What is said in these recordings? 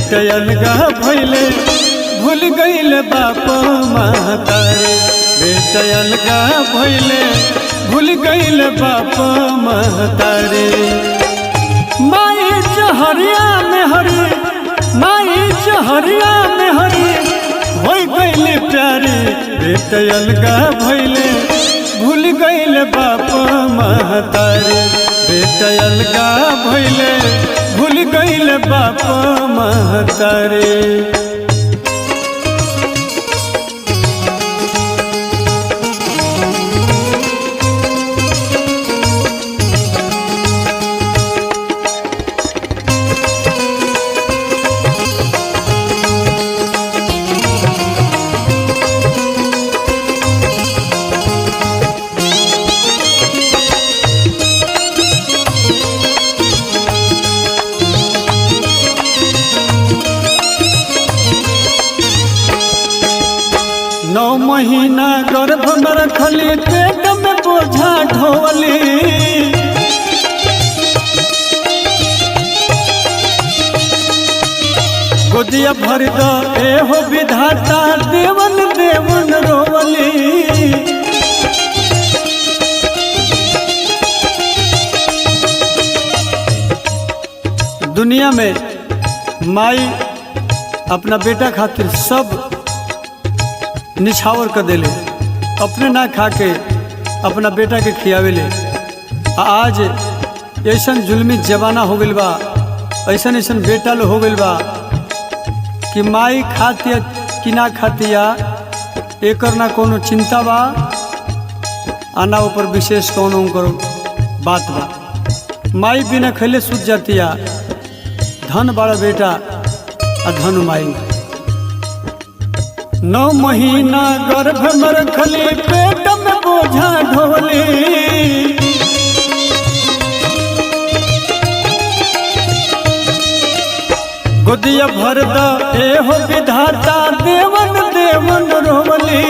बेटा अलगा भइले भूल गइल बाप महतारी। बेटा अलगा भइले भूल गइल बाप महतारी। माई जहरिया में हरी, माई जहरिया में हरी हो गइल प्यारी। बेटा अलगा भइले भूल गइल बाप महतारी। बेटा अलगा भइले भूल गइल बाप महतारी। नौ महीना गर्भ में रखली, पेट में बोझा ढोली। गोदिया भर दो एहो विधाता, देवन देवन रोवली। दुनिया में माई अपना बेटा खातिर सब निछावर कर देले, अपने ना खा के अपना बेटा के खियावेले। आज ऐसा जुल्मी जमाना हो गइल बा, ऐसा ऐसा बेटा लो हो गइल बा कि माई खातिया कि ना खातिया एकर ना कोनो चिंता बा, आना ऊपर विशेष कोनो बात बा। माई बिना खैले सूझ जातिया। धन बड़ा बेटा आ धन माई। 9 महीना गर्भ में रखली, पेट में बोझा ढोली। गोदिया भर द एहो विधाता, देवन देवन रोवली।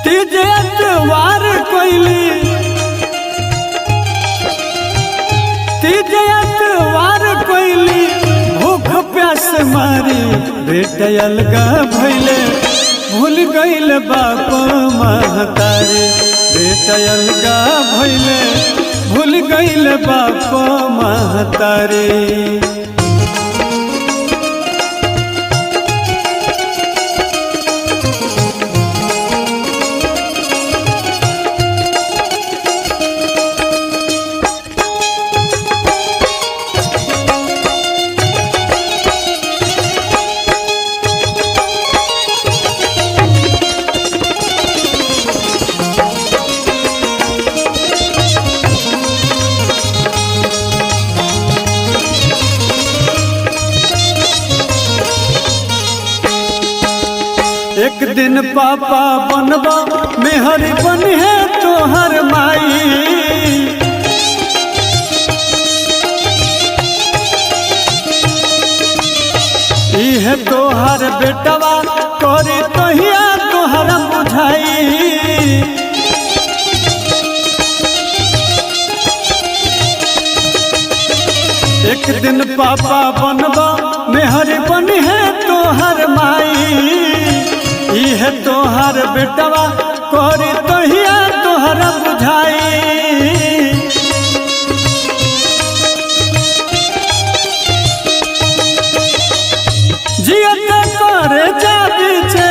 तीज एतवार कोइली, तीज एतवार कोइली भूख प्यास मारी। बेटा अलगा भइले भूल गइल बाप महतारी। बेटा अलगा भइले भूल गइल बाप महतारी। एक दिन पापा बनबा मेहर बनिहे तोहर माई। इहे तोहर बेटवा करी तहिया तोहर बुझाई। एक दिन पापा बनबा मेहर बनिहे तोहर माई। इहे तोहर बेटवा करी तहिया तोहर बुझाई। जियत करे जाबी छे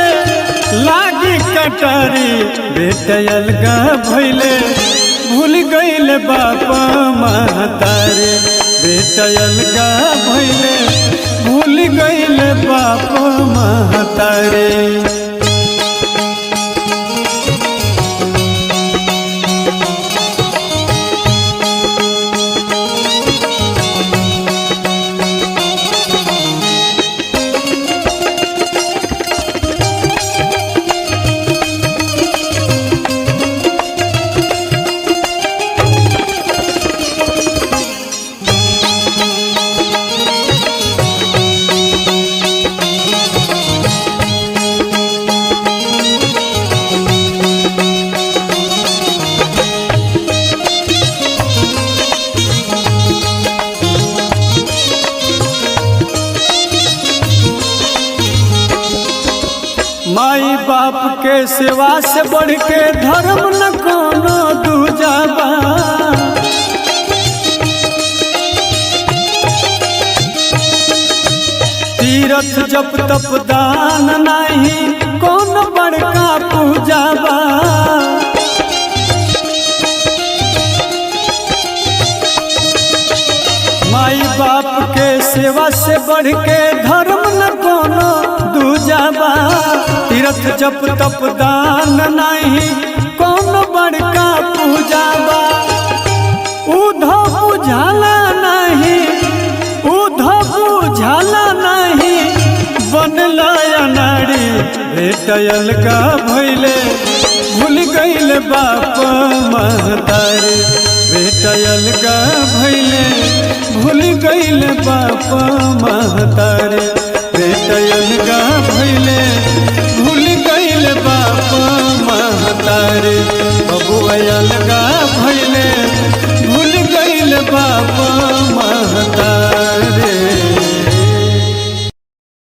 लागी कटारी। बेटा अलगा भइले भूल गइल बाप महतारी। बेटा अलगा भइले भूल गइल बाप महतारी। माई बाप के सेवा से बढ़ के धर्म न कोनो दूजा बा। तीरथ जप तप दान नहीं कौन बड़का पूजा बा। माई बाप के सेवा से बढ़ के धर्म न कोनो दूजा बा। तीरथ जप तप दान नहीं कौन बड़का पूजा बा। उधो बुझाला नहीं बनला अनाड़ी भेटयल का भइले भूल गइल बाप महतारी। भेटयल का भइले भूल गइल बाप महतारी।